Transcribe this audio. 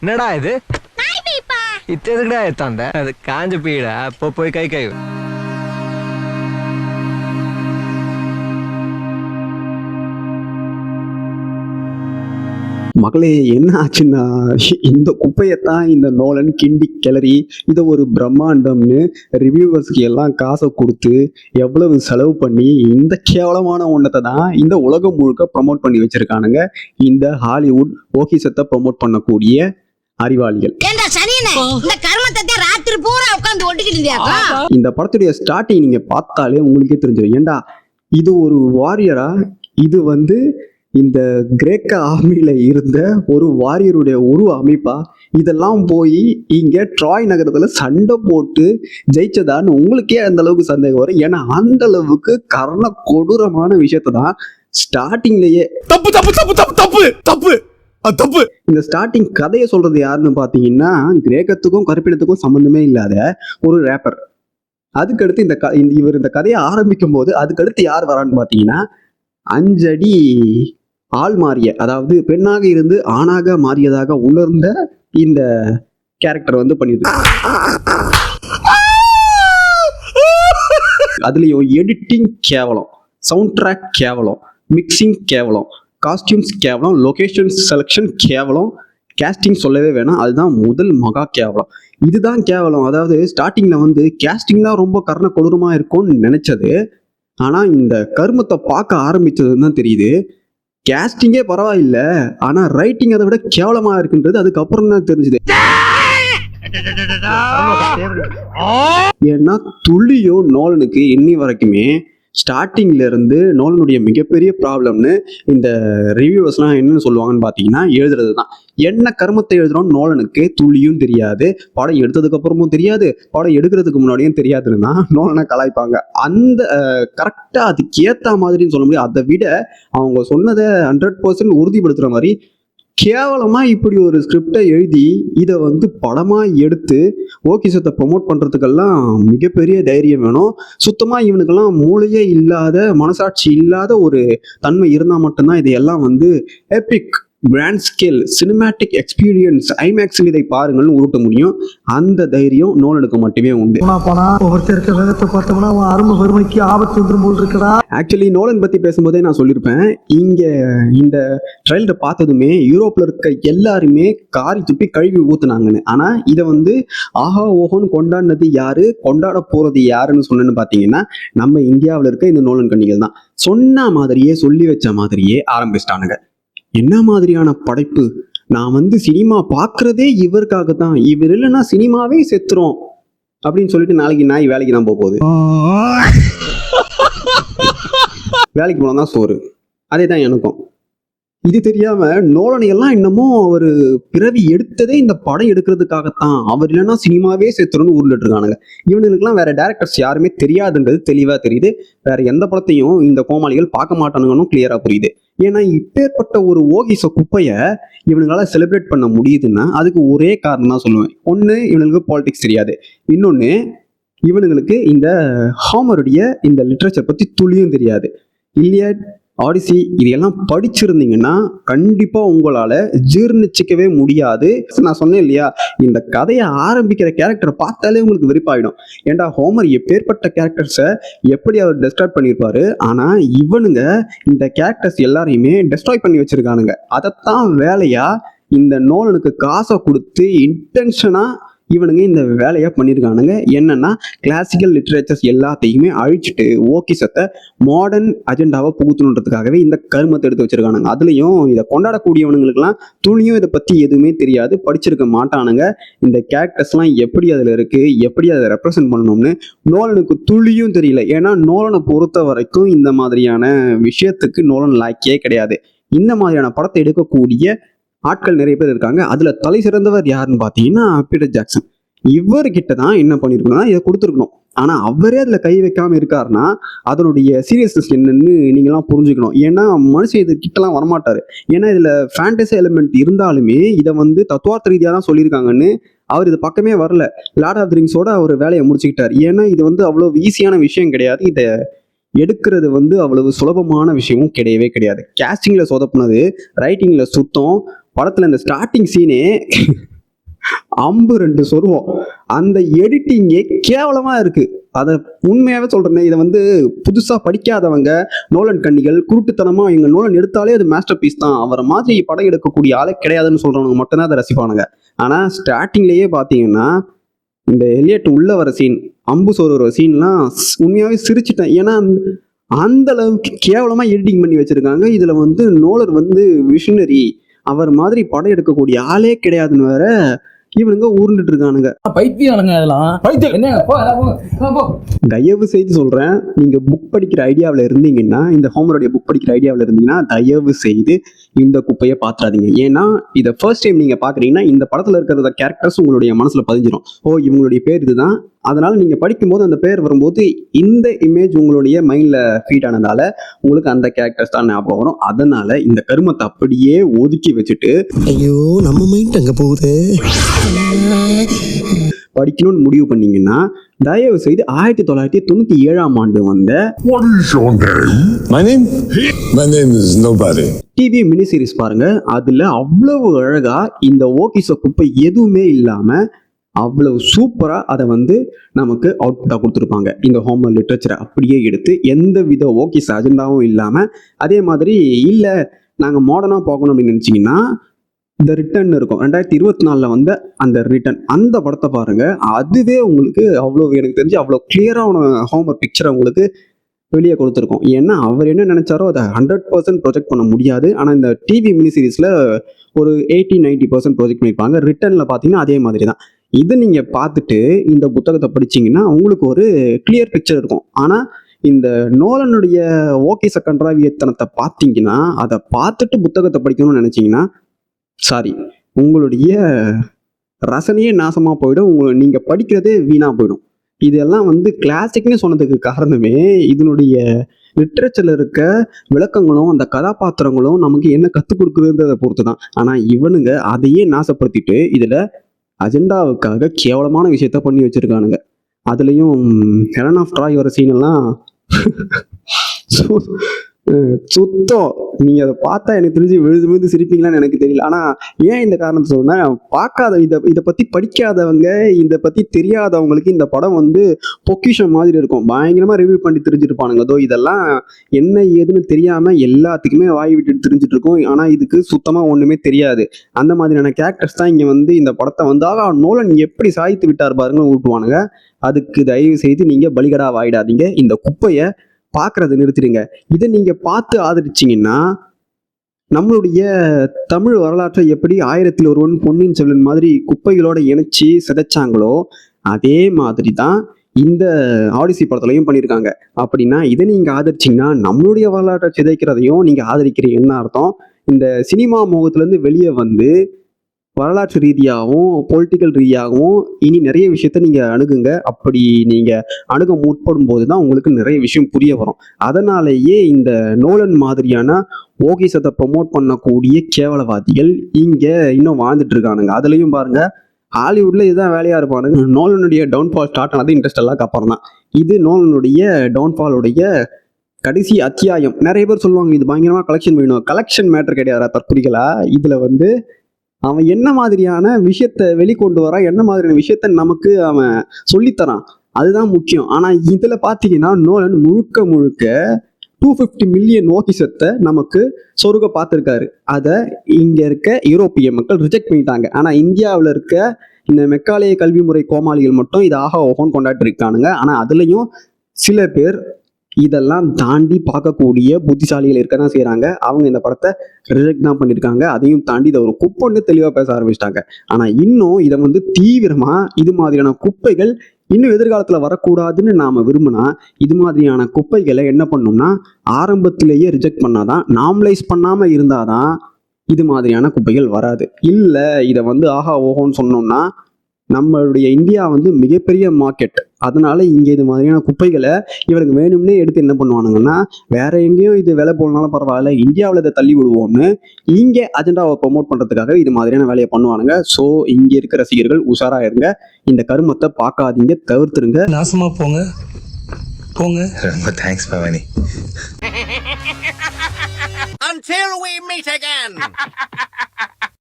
என்னடா இது இத்ததுக்குடா எத்தாந்த அது காஞ்ச பீடா அப்போ போய் கை கை மகளே என்ன ஆச்சுன்னா இந்த குப்பையத்தான் இந்த நோலன் கிண்டி கிளறி இதை ஒரு பிரம்மாண்டம்னு ரிவ்யூவர்ஸ்க்கு எல்லாம் காசை கொடுத்து எவ்வளவு செலவு பண்ணி இந்த கேவலமான ஒன்றத்தை தான் இந்த உலகம் முழுக்க ப்ரமோட் பண்ணி வச்சிருக்கானுங்க இந்த ஹாலிவுட் ஓகிசத்தை ப்ரமோட் பண்ணக்கூடிய அறிவாளிகள். இந்த படத்துடைய ஸ்டார்டிங் நீங்க பார்த்தாலே உங்களுக்கே தெரிஞ்சிடும். ஏண்டா இது ஒரு வாரியரா, இது இந்த கிரேக்க ஆர்மியில இருந்த ஒரு வாரியருடைய உருவ அமைப்பா, இதெல்லாம் போய் இங்க ட்ராய் நகரத்துல சண்டை போட்டு ஜெயிச்சதான்னு உங்களுக்கே அந்த அளவுக்கு சந்தேகம் வரும். ஏன்னா அந்த அளவுக்கு கர்ண கொடூரமான விஷயத்தை தான் ஸ்டார்டிங்லயே தப்பு தப்பு தப்பு தப்பு தப்பு தப்பு தப்பு. இந்த ஸ்டார்டிங் கதையை சொல்றது யாருன்னு பாத்தீங்கன்னா, கிரேக்கத்துக்கும் கருப்பினத்துக்கும் சம்பந்தமே இல்லாத ஒரு ரேப்பர். அதுக்கடுத்து இவர் இந்த கதையை ஆரம்பிக்கும் போது அதுக்கடுத்து யார் வரான்னு பாத்தீங்கன்னா, 5 அடி ஆள் மாறிய, அதாவது பெண்ணாக இருந்து ஆணாக மாறியதாக உணர்ந்த இந்த கேரக்டர் பண்ணிருக்கு. அதுலயும் எடிட்டிங் கேவலம், சவுண்ட் ட்ராக் கேவலம், மிக்சிங் கேவலம், காஸ்டியூம்ஸ் கேவலம், லொகேஷன் செலக்ஷன் கேவலம், கேஸ்டிங் சொல்லவே வேணாம், அதுதான் முதல் மகா கேவலம். இதுதான் கேவலம். அதாவது ஸ்டார்டிங்ல கேஸ்டிங் தான் ரொம்ப கர்ண கொடூரமா இருக்கும்னு நினைச்சது. ஆனா இந்த கருமத்தை பார்க்க ஆரம்பிச்சதுன்னு தான் தெரியுது, கேஸ்டிங்கே பரவாயில்ல, ஆனா ரைட்டிங் அதை விட கேவலமா இருக்குன்றது அதுக்கப்புறம் தான் தெரிஞ்சுது. ஏன்னா துள்ளியும் நோலனுக்கு இன்னி வரைக்குமே ஸ்டார்டிங்ல இருந்து நோலனுடைய மிகப்பெரிய ப்ராப்ளம்னு இந்த ரிவ்யூவர்ஸ்லாம் என்னன்னு சொல்லுவாங்கன்னு பார்த்தீங்கன்னா, எழுதுறது தான். என்ன கர்மத்தை எழுதுறோம் நோலனுக்கு துள்ளியும் தெரியாது, படம் எடுத்ததுக்கு அப்புறமும் தெரியாது, படம் எடுக்கிறதுக்கு முன்னாடியும் தெரியாதுன்னு தான் நோலனை கலாய்ப்பாங்க. அந்த கரெக்டா அதுக்கு ஏற்ற மாதிரின்னு சொல்ல முடியும். அதை விட அவங்க சொன்னதை 100% உறுதிப்படுத்துற மாதிரி கேவலமா இப்படி ஒரு ஸ்கிரிப்டை எழுதி இதை படமா எடுத்து ஓகிசத்தை ப்ரொமோட் பண்றதுக்கெல்லாம் மிகப்பெரிய தைரியம் வேணும். சுத்தமா இவனுக்கெல்லாம் மூளையே இல்லாத, மனசாட்சி இல்லாத ஒரு தன்மை இருந்தா மட்டும்தான் இதையெல்லாம் epic grand scale cinematic experience ஐமேக்ஸில் இதை பாருங்கள்னு உருட்ட முடியும். அந்த தைரியம் நோலனுக்கு மட்டுமே உண்டு. ஆக்சுவலி நோலன் பத்தி பேசும்போதே நான் சொல்லியிருப்பேன், இங்க இந்த ட்ரைலரை பார்த்ததுமே யூரோப்ல இருக்க எல்லாருமே காரி துப்பி கழுவி ஊத்துனாங்கன்னு. ஆனா இதை ஆஹா ஓஹோன்னு கொண்டாடினது யாரு, கொண்டாட போறது யாருன்னு சொன்னேன்னு பாத்தீங்கன்னா, நம்ம இந்தியாவில் இருக்க இந்த நோலன் கண்ணிகள் தான். சொன்ன மாதிரியே சொல்லி வச்ச மாதிரியே ஆரம்பிச்சிட்டானுங்க. என்ன மாதிரியான படைப்பு! நான் சினிமா பார்க்கறதே இவருக்காக தான், இவர் இல்லைன்னா சினிமாவே செத்துரும் அப்படின்னு சொல்லிட்டு நாளைக்கு நாய் வேலைக்கு தான் போகுது. வேலைக்கு போனதான் சோறு, அதே தான் எனக்கும். இது தெரியாம நோலனை எல்லாம் இன்னமும் அவர் பிறவி எடுத்ததே இந்த படம் எடுக்கிறதுக்காகத்தான், அவர் இல்லைன்னா சினிமாவே சேர்த்துருன்னு உருண்டுட்டு இருக்கானுங்க. இவனுக்குலாம் வேற டேரக்டர்ஸ் யாருமே தெரியாதுன்றது தெளிவா தெரியுது. வேற எந்த படத்தையும் இந்த கோமாளிகள் பார்க்க மாட்டானுங்கன்னு கிளியரா புரியுது. ஏன்னா இப்பேற்பட்ட ஒரு ஓகிச குப்பைய இவனுங்களால செலிப்ரேட் பண்ண முடியுதுன்னா அதுக்கு ஒரே காரணம் தான் சொல்லுவேன். ஒன்று, இவனுக்கு பாலிடிக்ஸ் தெரியாது. இன்னொன்று, இவனுங்களுக்கு இந்த ஹாமருடைய இந்த லிட்ரேச்சர் பத்தி துளியும் தெரியாது. இலியட், ஆடிசி இதெல்லாம் படிச்சிருந்தீங்கன்னா கண்டிப்பா உங்களால ஜீர்ணிச்சிக்கவே முடியாது. நான் சொன்னேன் இல்லையா, இந்த கதையை ஆரம்பிக்கிற கேரக்டரை பார்த்தாலே உங்களுக்கு வெறுப்பாயிடும். ஏன்டா ஹோமர் எப்பேற்பட்ட கேரக்டர்ஸை எப்படி அவர் டெஸ்ட்ராய் பண்ணியிருப்பாரு, ஆனா இவனுங்க இந்த கேரக்டர்ஸ் எல்லாரையுமே டெஸ்ட்ராய் பண்ணி வச்சிருக்கானுங்க. அதைத்தான் வேலையா இந்த நோலனுக்கு காசை கொடுத்து இன்டென்ஷனா இவனுங்க இந்த வேலையை பண்ணியிருக்கானுங்க. என்னன்னா, கிளாசிக்கல் லிட்ரேச்சர்ஸ் எல்லாத்தையுமே அழிச்சிட்டு ஓகிசத்தை மாடர்ன் அஜெண்டாவை புகுத்தணுன்றதுக்காகவே இந்த கருமத்தை எடுத்து வச்சிருக்கானுங்க. அதுலயும் இதை கொண்டாடக்கூடியவனுங்களுக்குலாம் துணியும் இதை பத்தி எதுவுமே தெரியாது, படிச்சிருக்க மாட்டானுங்க. இந்த கேரக்டர்ஸ்லாம் எப்படி அதுல இருக்கு, எப்படி அதை ரெப்ரசென்ட் பண்ணணும்னு நோலனுக்கு துளியும் தெரியல. ஏன்னா நோலனை பொறுத்த வரைக்கும் இந்த மாதிரியான விஷயத்துக்கு நோலன் லாய்க்கே கிடையாது. இந்த மாதிரியான படத்தை எடுக்கக்கூடிய ஆட்கள் நிறைய பேர் இருக்காங்க. அதுல தலை சிறந்தவர் யாருன்னு பாத்தீங்கன்னா பீட்டர் ஜாக்சன். இவர்கிட்ட தான் என்ன பண்ணிருக்கணும்னா இதை கொடுத்துருக்கணும். ஆனா அவரே அதுல கை வைக்காம இருக்காருன்னா அதனுடைய சீரியஸ்னஸ் என்னன்னு நீங்களாம் புரிஞ்சுக்கணும். ஏன்னா மனுஷன் இது கிட்டலாம் வரமாட்டாரு. ஏன்னா இதுல ஃபேண்டசி எலிமெண்ட் இருந்தாலுமே இதை தத்துவார்த்த ரீதியா தான் சொல்லியிருக்காங்கன்னு அவர் இது பக்கமே வரல. லார்ட் ஆஃப் தி ரிங்ஸோட அவர் வேலையை முடிச்சுக்கிட்டார். ஏன்னா இது அவ்வளவு ஈஸியான விஷயம் கிடையாது. இதை எடுக்கிறது அவ்வளவு சுலபமான விஷயமும் கிடையவே கிடையாது. கேஸ்டிங்ல சொதப்புனது, ரைட்டிங்ல சுத்தம், படத்துல இந்த ஸ்டார்டிங் சீனே அம்பு 2 சொருவோம். அந்த எடிட்டிங்கே கேவலமா இருக்கு. அதை உண்மையாவே சொல்றேன். இதை வந்து புதுசா படிக்காதவங்க, நோலன் கண்ணிகள் குருட்டுத்தனமா இவங்க நோலன் எடுத்தாலே அது மாஸ்டர் பீஸ் தான், அவரை மாதிரி படம் எடுக்கக்கூடிய ஆளே கிடையாதுன்னு சொல்றவங்க மட்டும்தான் அதை ரசிப்பானுங்க. ஆனா ஸ்டார்டிங்லயே பாத்தீங்கன்னா இந்த எலியட் உள்ள வர சீன், அம்பு சொருகிற சீன்லாம் உண்மையாவே சிரிச்சிட்டேன். ஏன்னா அந்த அளவுக்கு கேவலமா எடிட்டிங் பண்ணி வச்சிருக்காங்க. இதுல வந்து நோலர் வந்து விஷனரி, அவர் மாதிரி படம் எடுக்கக்கூடிய ஆளே கிடையாதுன்னு வேற இவனுங்க ஊர்ந்துட்டு இருக்கானுங்க. பைத்தியம் அதெல்லாம் பைத்தியம் என்ன போ. தயவு செய்து சொல்றேன், நீங்க புக் படிக்கிற ஐடியாவில் இருந்தீங்கன்னா, இந்த ஹோமருடைய புக் படிக்கிற ஐடியாவில் இருந்தீங்கன்னா தயவு செய்து இந்த குப்பையை பாத்துறாதீங்க. ஏன்னா இதை ஃபர்ஸ்ட் டைம் நீங்க பாக்குறீங்கன்னா இந்த படத்துல இருக்கிற கேரக்டர்ஸ் உங்களுடைய மனசுல பதிஞ்சிடும். ஓ இவங்களுடைய பேர் இதுதான். அதனால நீங்க படிக்கும்போது அந்த பேர் வரும்போது இந்த இமேஜ் உங்களுடைய மைண்ட்ல ஃபீட் ஆனதால உங்களுக்கு அந்த கேரக்டர்ஸ் தான் ஞாபகம் வரும். அதனால இந்த கருமத்தை அப்படியே ஒதுக்கி வச்சுட்டு, ஐயோ நம்ம மைண்ட் அங்க போகுது, படிக்கணும்னு முடிவு பண்ணீங்கன்னா தயவு செய்து 1997ஆம் ஆண்டு வந்த What is your name? My name? My name is nobody. TV mini series பாருங்க. அதுல அவ்வளவு அழகா இந்த ஓகிச குப்பை எதுவுமே இல்லாம அவ்வளவு சூப்பரா அதை வந்து நமக்கு அவுட்புட்டா கொடுத்துருப்பாங்க. இந்த ஹோமர் லிட்ரேச்சரை அப்படியே எடுத்து எந்த வித ஓகிஸ் அஜெண்டாவும் இல்லாம, அதே மாதிரி இல்ல நாங்க மாடர்னா பார்க்கணும் அப்படின்னு நினைச்சீங்கன்னா இந்த ரிட்டர்ன் இருக்கும் 2024 வந்த அந்த ரிட்டர்ன், அந்த படத்தை பாருங்க. அதுவே உங்களுக்கு அவ்வளவு எனக்கு தெரிஞ்சு அவ்வளோ கிளியரான ஹோமர் பிக்சரை உங்களுக்கு வெளியே கொடுத்துருக்கோம். ஏன்னா அவர் என்ன நினைச்சாரோ அதை 100% ப்ரொஜெக்ட் பண்ண முடியாது. ஆனால் இந்த டிவி மினி சீரீஸ்ல ஒரு 80-90% ப்ரொஜெக்ட் பண்ணியிருப்பாங்க. ரிட்டர்ன்ல பார்த்தீங்கன்னா அதே மாதிரி தான். இதை நீங்க பார்த்துட்டு இந்த புத்தகத்தை படிச்சீங்கன்னா உங்களுக்கு ஒரு கிளியர் பிக்சர் இருக்கும். ஆனா இந்த நோலனுடைய ஓகேச கன்றாவியத்தனத்தை பார்த்தீங்கன்னா, அதை பார்த்துட்டு புத்தகத்தை படிக்கணும்னு நினைச்சீங்கன்னா சாரி, உங்களுடைய ரசனையே நாசமா போயிடும். நீங்க படிக்கிறதே வீணா போயிடும். இதெல்லாம் வந்து கிளாசிக்னு சொன்னதுக்கு காரணமே இதனுடைய லிட்ரேச்சர்ல இருக்க விளக்கங்களும் அந்த கதாபாத்திரங்களும் நமக்கு என்ன கற்றுக் கொடுக்குறதை பொறுத்து தான். ஆனா இவனுங்க அதையே நாசப்படுத்திட்டு இதுல அஜெண்டாவுக்காக கேவலமான விஷயத்த பண்ணி வச்சிருக்கானுங்க. அதுலயும் ஹெலன் ஆஃப் ட்ராய் வர சீன் எல்லாம் சுத்தம். நீங்க அதை பார்த்தா எனக்கு தெரிஞ்சு விழுது சிரிப்பீங்களான்னு எனக்கு தெரியல. ஆனா ஏன் இந்த காரணத்தை சொன்னா, பார்க்காத இதை பத்தி படிக்காதவங்க, இதை பத்தி தெரியாதவங்களுக்கு இந்த படம் வந்து பொக்கிஷம் மாதிரி இருக்கும். பயங்கரமா ரிவ்யூ பண்ணி தெரிஞ்சிருப்பானுங்க. அதோ இதெல்லாம் என்ன ஏதுன்னு தெரியாம எல்லாத்துக்குமே வாய் விட்டு தெரிஞ்சிட்டு இருக்கும். ஆனா இதுக்கு சுத்தமா ஒண்ணுமே தெரியாது. அந்த மாதிரியான கேரக்டர்ஸ் தான் இங்க வந்து இந்த படத்தை வந்து நோலன் எப்படி சாய்த்து விட்டார் பாருங்கன்னு ஊட்டுவானுங்க. அதுக்கு தயவு செய்து நீங்க பலிகடா வாயிடாதீங்க. இந்த குப்பையை பார்க்கறத நிறுத்திடுங்க. இதை நீங்க பார்த்து ஆதரிச்சிங்கன்னா நம்மளுடைய தமிழ் வரலாற்றை எப்படி 1001 பொன்னியின் செல்வன் மாதிரி குப்பைகளோட இணைச்சி சிதைச்சாங்களோ அதே மாதிரி தான் இந்த ஆடிசி படத்துலையும் பண்ணியிருக்காங்க. அப்படின்னா இதை நீங்க ஆதரிச்சிங்கன்னா நம்மளுடைய வரலாற்றை சிதைக்கிறதையும் நீங்க ஆதரிக்கிறீங்கன்னு அர்த்தம். இந்த சினிமா மோகத்திலேருந்து வெளியே வந்து வரலாற்று ரீதியாகவும் பொலிட்டிக்கல் ரீதியாகவும் இனி நிறைய விஷயத்த நீங்க அணுகுங்க. அப்படி நீங்க அணுக முற்படும் போது தான் உங்களுக்கு நிறைய விஷயம் புரிய வரும். அதனாலேயே இந்த நோலன் மாதிரியான ஓகிசத்தை ப்ரொமோட் பண்ணக்கூடிய கேவலவாதிகள் இங்க இன்னும் வாழ்ந்துட்டு இருக்கானுங்க. அதுலயும் பாருங்க, ஹாலிவுட்ல இதுதான் வேலையா இருப்பானுங்க. நோலனுடைய டவுன்ஃபால் ஸ்டார்ட் ஆனது இன்ட்ரெஸ்டெல்லாம் அப்புறம் தான். இது நோலனுடைய டவுன்ஃபாலுடைய கடைசி அத்தியாயம். நிறைய பேர் சொல்லுவாங்க இது பயங்கரமா கலெக்ஷன் வேணும். கலெக்ஷன் மேட்டர் கிடையாது தற்குறிகளா. இதுல வந்து அவன் என்ன மாதிரியான விஷயத்த வெளிக்கொண்டு வரான், என்ன மாதிரியான விஷயத்த நமக்கு அவன் சொல்லித்தரான், அதுதான் முக்கியம். ஆனா இதுல பாத்தீங்கன்னா நோலன் முழுக்க 250 மில்லியன் ஓகிசத்தை நமக்கு சொருக பார்த்துருக்காரு. அதை இங்க இருக்க யூரோப்பிய மக்கள் ரிஜெக்ட் பண்ணிட்டாங்க. ஆனா இந்தியாவில் இருக்க இந்த மெக்காலய கல்வி முறை கோமாளிகள் மட்டும் இதை ஆக ஓஹோன்னு கொண்டாடி இருக்கானுங்க. ஆனா அதுலயும் சில பேர் இதெல்லாம் தாண்டி பார்க்கக்கூடிய புத்திசாலிகள் இருக்க தான் செய்யறாங்க. அவங்க இந்த படத்தை ரிஜெக்ட் தான் பண்ணியிருக்காங்க. அதையும் தாண்டி இதை ஒரு குப்பைன்னு தெளிவாக பேச ஆரம்பிச்சிட்டாங்க. ஆனால் இன்னும் இதை வந்து தீவிரமா இது மாதிரியான குப்பைகள் இன்னும் எதிர்காலத்தில் வரக்கூடாதுன்னு நாம விரும்பினா இது மாதிரியான குப்பைகளை என்ன பண்ணணும்னா ஆரம்பத்திலேயே ரிஜெக்ட் பண்ணாதான், நார்மலைஸ் பண்ணாம இருந்தாதான் இது மாதிரியான குப்பைகள் வராது. இல்லை இதை வந்து ஆஹா ஓஹோன்னு சொன்னோம்னா நம்மளுடைய இந்தியா வந்து மிகப்பெரிய மார்க்கெட். அதனால இங்கே இது மாதிரியான குப்பைகளை இவருக்கு வேணும்னே எடுத்து என்ன பண்ணுவானுங்கன்னா வேற எங்கேயும் இது விலை போனாலும் பரவாயில்ல, இந்தியாவில் இதை தள்ளி விடுவோம்னு இங்கே அஜெண்டாவை ப்ரொமோட் பண்ணுறதுக்காக இது மாதிரியான வேலையை பண்ணுவானுங்க. ஸோ இங்கே இருக்க ரசிகர்கள் உஷாரா இருங்க. இந்த கருமத்தை பார்க்காதீங்க, தவிர்த்துருங்க. நாசமா போங்க போங்க. ரொம்ப thanks Bhavani. Until we meet again.